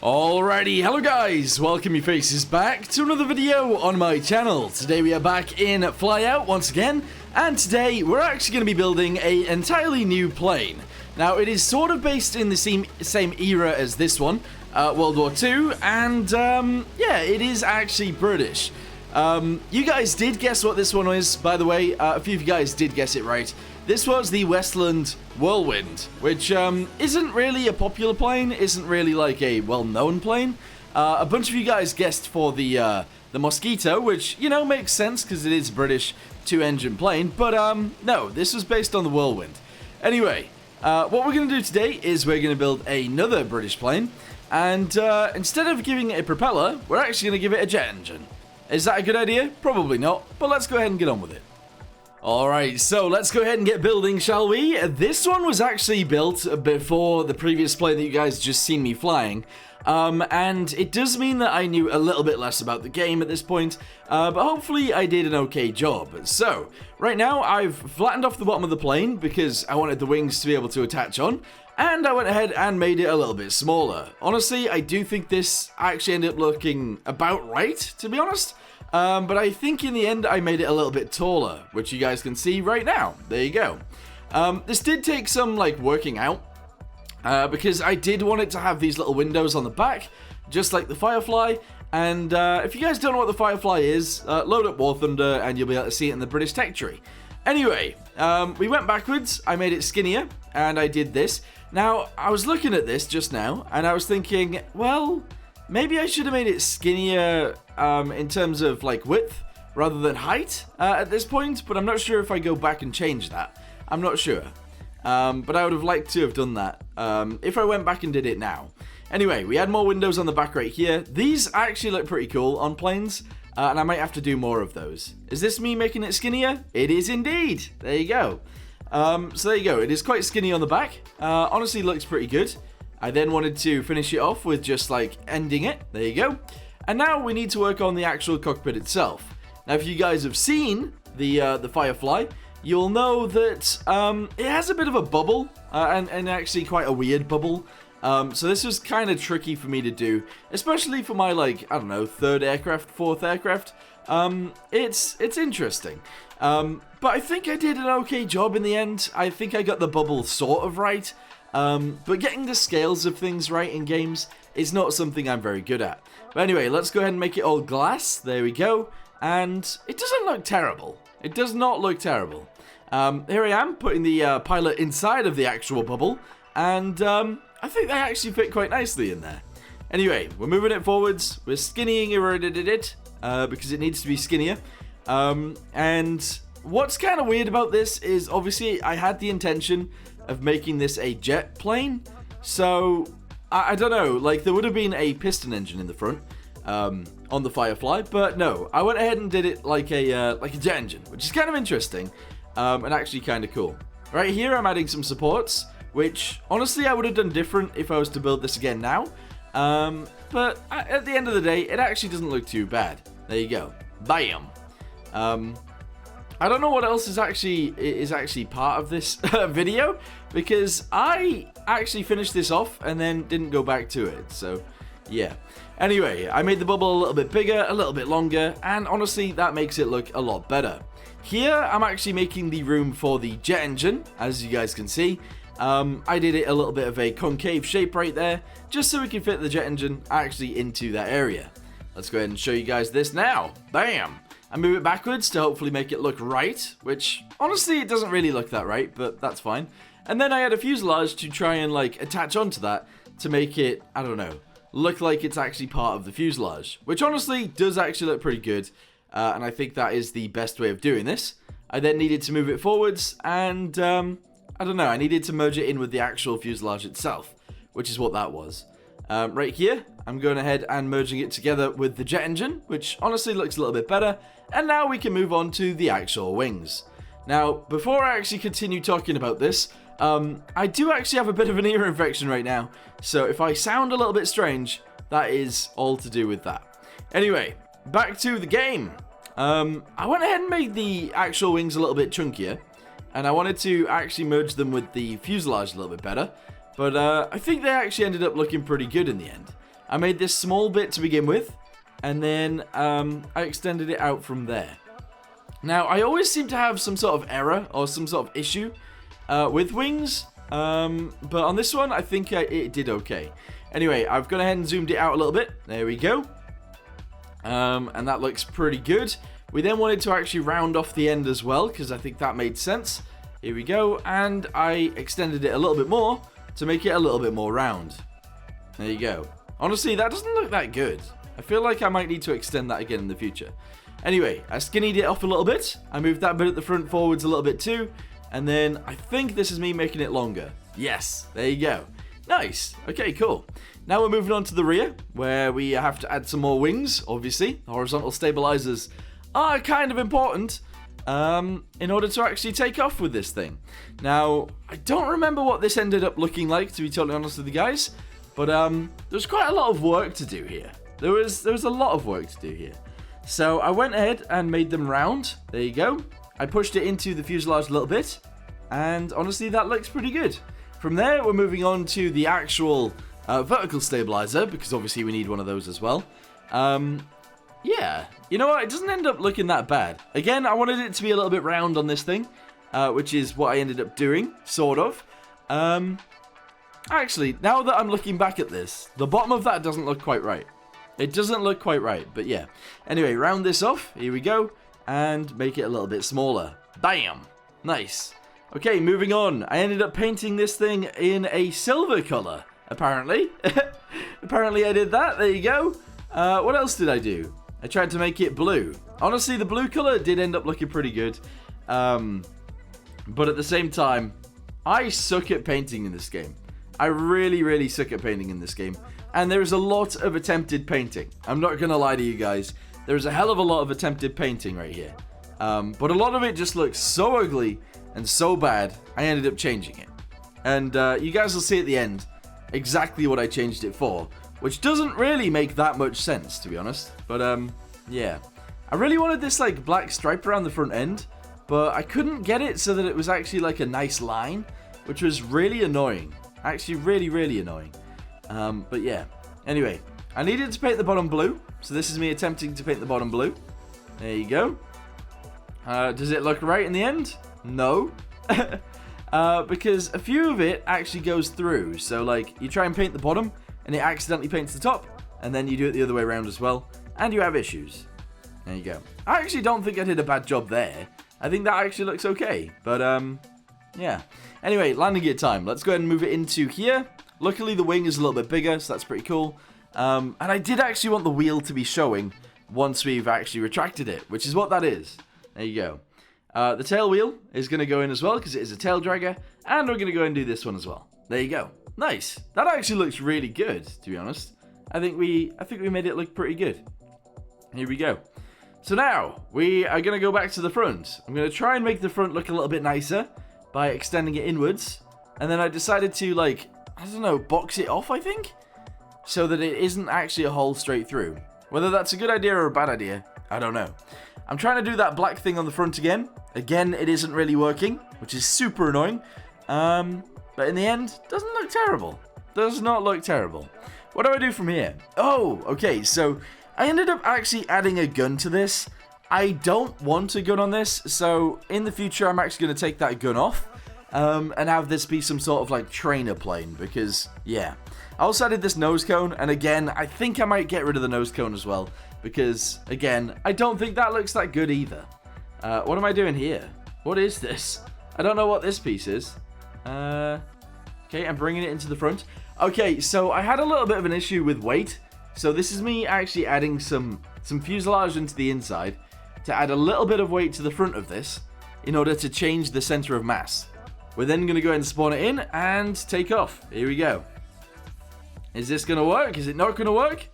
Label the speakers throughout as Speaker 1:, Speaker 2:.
Speaker 1: Alrighty, hello guys, welcome you faces back to another video on my channel. Today we are back in Flyout once again, and today we're actually going to be building an entirely new plane. Now it is sort of based in the same era as this one, World War II, and yeah, it is actually British. You guys did guess what this one was, by the way. A few of you guys did guess it right. This was the Westland Whirlwind, which isn't really a popular plane, isn't really like a well-known plane. A bunch of you guys guessed for the Mosquito, which, you know, makes sense because it is a British two-engine plane, but no, this was based on the Whirlwind. Anyway, what we're going to do today is we're going to build another British plane, and instead of giving it a propeller, we're actually going to give it a jet engine. Is that a good idea? Probably not, but let's go ahead and get on with it. Alright, so let's go ahead and get building, shall we? This one was actually built before the previous plane that you guys just seen me flying. And it does mean that I knew a little bit less about the game at this point, but hopefully I did an okay job. So, right now I've flattened off the bottom of the plane because I wanted the wings to be able to attach on, and I went ahead and made it a little bit smaller. Honestly, I do think this actually ended up looking about right, to be honest. But I think in the end I made it a little bit taller, which you guys can see right now. There you go. This did take some like working out, because I did want it to have these little windows on the back, just like the Firefly. And if you guys don't know what the Firefly is, load up War Thunder and you'll be able to see it in the British tech tree. Anyway, we went backwards, I made it skinnier, and I did this. Now, I was looking at this just now, and I was thinking, well, maybe I should have made it skinnier in terms of like width rather than height at this point, but I'm not sure if I go back and change that. I'm not sure. But I would have liked to have done that if I went back and did it now. Anyway, we had more windows on the back right here. These actually look pretty cool on planes, and I might have to do more of those. Is this me making it skinnier? It is indeed. There you go. So there you go. It is quite skinny on the back. Honestly, looks pretty good. I then wanted to finish it off with just like ending it. There you go. And now we need to work on the actual cockpit itself. Now, if you guys have seen the Firefly, you'll know that it has a bit of a bubble, and actually quite a weird bubble. So this was kind of tricky for me to do, especially for my, like, I don't know, third aircraft, fourth aircraft. It's interesting. But I think I did an okay job in the end. I think I got the bubble sort of right. But getting the scales of things right in games is not something I'm very good at. But anyway, let's go ahead and make it all glass. There we go. And it doesn't look terrible. It does not look terrible. Here I am, putting the pilot inside of the actual bubble. And I think they actually fit quite nicely in there. Anyway, we're moving it forwards. We're skinnying it because it needs to be skinnier. And what's kind of weird about this is obviously I had the intention of making this a jet plane. So I don't know, like there would have been a piston engine in the front on the Firefly, but no, I went ahead and did it like a jet engine, which is kind of interesting and actually kind of cool. Right here, I'm adding some supports, which honestly I would have done different if I was to build this again now. But at the end of the day, it actually doesn't look too bad. There you go. Bam. I don't know what else is actually part of this video, because I actually finished this off and then didn't go back to it, so yeah. Anyway, I made the bubble a little bit bigger, a little bit longer, and honestly that makes it look a lot better. Here I'm actually making the room for the jet engine, as you guys can see. I did it a little bit of a concave shape right there, just so we can fit the jet engine actually into that area. Let's go ahead and show you guys this now. Bam! I move it backwards to hopefully make it look right, which honestly it doesn't really look that right, but that's fine. And then I add a fuselage to try and like attach onto that to make it, I don't know, look like it's actually part of the fuselage, which honestly does actually look pretty good, and I think that is the best way of doing this. I then needed to move it forwards, and I don't know, I needed to merge it in with the actual fuselage itself, which is what that was. Right here, I'm going ahead and merging it together with the jet engine, which honestly looks a little bit better. And now we can move on to the actual wings. Now, before I actually continue talking about this, I do actually have a bit of an ear infection right now. So if I sound a little bit strange, that is all to do with that. Anyway, back to the game. I went ahead and made the actual wings a little bit chunkier. And I wanted to actually merge them with the fuselage a little bit better. But I think they actually ended up looking pretty good in the end. I made this small bit to begin with, and then I extended it out from there. Now, I always seem to have some sort of error or some sort of issue with wings, but on this one, I think it did okay. Anyway, I've gone ahead and zoomed it out a little bit. There we go. And that looks pretty good. We then wanted to actually round off the end as well, because I think that made sense. Here we go, and I extended it a little bit more to make it a little bit more round. There you go. Honestly, that doesn't look that good. I feel like I might need to extend that again in the future. Anyway, I skinnied it off a little bit. I moved that bit at the front forwards a little bit too. And then I think this is me making it longer. Yes, there you go. Nice. Okay, cool. Now we're moving on to the rear, where we have to add some more wings, obviously. Horizontal stabilizers are kind of important in order to actually take off with this thing. Now, I don't remember what this ended up looking like, to be totally honest with you guys. But there's quite a lot of work to do here. There was a lot of work to do here. So I went ahead and made them round. There you go. I pushed it into the fuselage a little bit. And honestly, that looks pretty good. From there, we're moving on to the actual vertical stabilizer, because obviously we need one of those as well. Yeah, you know what? It doesn't end up looking that bad. Again, I wanted it to be a little bit round on this thing, which is what I ended up doing, sort of. Actually, now that I'm looking back at this, the bottom of that doesn't look quite right. It doesn't look quite right, but yeah. Anyway, round this off. Here we go. And make it a little bit smaller. Bam! Nice. Okay, moving on. I ended up painting this thing in a silver color, apparently. Apparently I did that. There you go. What else did I do? I tried to make it blue. Honestly, the blue color did end up looking pretty good. But at the same time, I suck at painting in this game. I really, really suck at painting in this game. And there's a lot of attempted painting. I'm not going to lie to you guys. There's a hell of a lot of attempted painting right here. But a lot of it just looks so ugly and so bad, I ended up changing it. And you guys will see at the end exactly what I changed it for. Which doesn't really make that much sense, to be honest. But, yeah. I really wanted this, like, black stripe around the front end. But I couldn't get it so that it was actually, like, a nice line. Which was really annoying. Actually, really, really annoying. But yeah. Anyway, I needed to paint the bottom blue. So this is me attempting to paint the bottom blue. There you go. Does it look right in the end? No. Because a few of it actually goes through. So, like, you try and paint the bottom, and it accidentally paints the top. And then you do it the other way around as well. And you have issues. There you go. I actually don't think I did a bad job there. I think that actually looks okay. But, yeah. Anyway, landing gear time. Let's go ahead and move it into here. Luckily, the wing is a little bit bigger, so that's pretty cool. And I did actually want the wheel to be showing once we've actually retracted it, which is what that is. There you go. The tail wheel is going to go in as well, because it is a tail dragger. And we're going to go and do this one as well. There you go. Nice. That actually looks really good, to be honest. I think we made it look pretty good. Here we go. So now, we are going to go back to the front. I'm going to try and make the front look a little bit nicer by extending it inwards. And then I decided to, like, I don't know, box it off, I think? So that it isn't actually a hole straight through. Whether that's a good idea or a bad idea, I don't know. I'm trying to do that black thing on the front again. Again, it isn't really working, which is super annoying. But in the end, doesn't look terrible. Does not look terrible. What do I do from here? Oh, okay, so I ended up actually adding a gun to this. I don't want a gun on this, so in the future, I'm actually going to take that gun off. And have this be some sort of, like, trainer plane, because, yeah. I also added this nose cone, and again, I think I might get rid of the nose cone as well, because, again, I don't think that looks that good either. What am I doing here? What is this? I don't know what this piece is. Okay, I'm bringing it into the front. Okay, so I had a little bit of an issue with weight, so this is me actually adding some fuselage into the inside to add a little bit of weight to the front of this in order to change the center of mass. We're then going to go ahead and spawn it in and take off. Here we go. Is this going to work? Is it not going to work?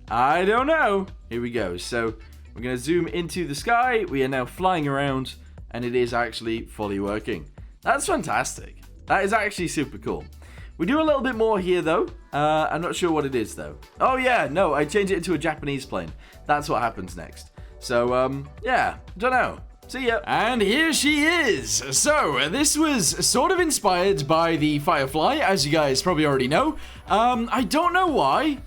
Speaker 1: I don't know. Here we go. So we're going to zoom into the sky. We are now flying around and it is actually fully working. That's fantastic. That is actually super cool. We do a little bit more here though. I'm not sure what it is though. Oh yeah, no, I changed it into a Japanese plane. That's what happens next. So, yeah, don't know. See ya. And here she is. So, this was sort of inspired by the Firefly, as you guys probably already know. I don't know why,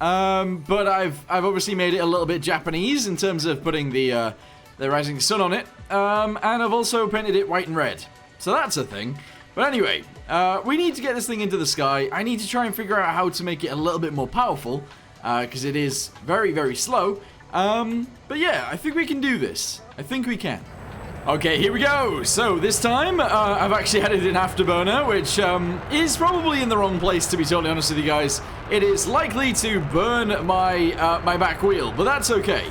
Speaker 1: but I've obviously made it a little bit Japanese in terms of putting the rising sun on it, and I've also painted it white and red. So that's a thing. But anyway, we need to get this thing into the sky. I need to try and figure out how to make it a little bit more powerful, because it is very, very slow. But yeah, I think we can do this. I think we can. Okay, here we go. So this time, I've actually added an afterburner, which is probably in the wrong place, to be totally honest with you guys. It is likely to burn my my back wheel, but that's okay.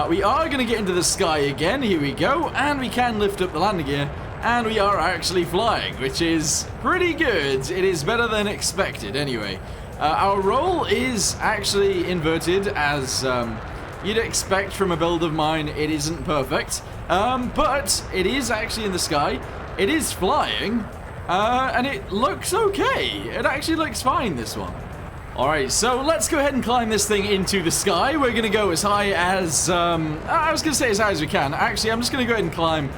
Speaker 1: We are going to get into the sky again. Here we go, and we can lift up the landing gear, and we are actually flying, which is pretty good. It is better than expected, anyway. Our roll is actually inverted, as you'd expect from a build of mine. It isn't perfect. But it is actually in the sky, it is flying, and it looks okay. It actually looks fine, this one. Alright, so let's go ahead and climb this thing into the sky. We're going to go as high as, I was going to say as high as we can. Actually, I'm just going to go ahead and climb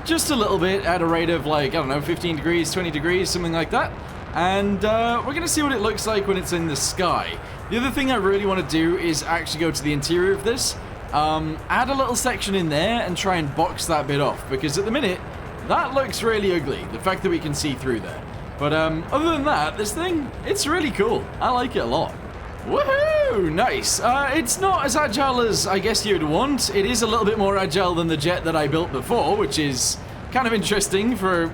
Speaker 1: just a little bit at a rate of, like, I don't know, 15 degrees, 20 degrees, something like that. And we're going to see what it looks like when it's in the sky. The other thing I really want to do is actually go to the interior of this. Add a little section in there and try and box that bit off, because at the minute, that looks really ugly, the fact that we can see through there. But other than that, this thing, it's really cool. I like it a lot. Woohoo! Nice. It's not as agile as I guess you'd want. It is a little bit more agile than the jet that I built before, which is kind of interesting for...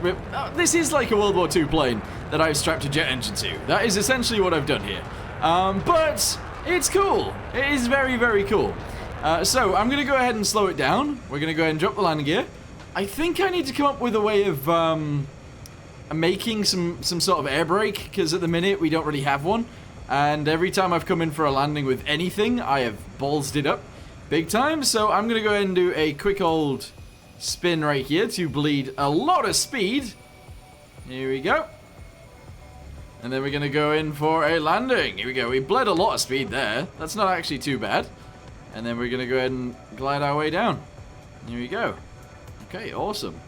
Speaker 1: this is like a World War II plane that I've strapped a jet engine to. That is essentially what I've done here. But it's cool. It is very, very cool. So I'm going to go ahead and slow it down. We're going to go ahead and drop the landing gear. I think I need to come up with a way of making some sort of air brake, because at the minute we don't really have one. And every time I've come in for a landing with anything, I have ballsed it up big time. So I'm going to go ahead and do a quick old spin right here to bleed a lot of speed. Here we go. And then we're going to go in for a landing. Here we go. We bled a lot of speed there. That's not actually too bad. And then we're going to go ahead and glide our way down. Here we go. Okay, awesome.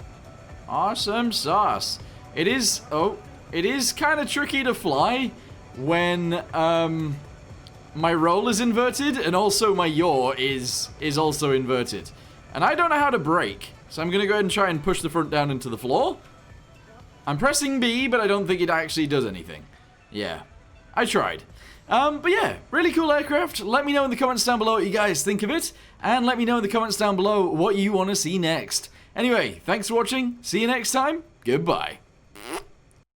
Speaker 1: Awesome sauce. It is kind of tricky to fly when my roll is inverted and also my yaw is also inverted. And I don't know how to brake. So I'm going to go ahead and try and push the front down into the floor. I'm pressing B, but I don't think it actually does anything. Yeah, I tried. But yeah, really cool aircraft. Let me know in the comments down below what you guys think of it. And let me know in the comments down below what you want to see next. Anyway, thanks for watching. See you next time. Goodbye.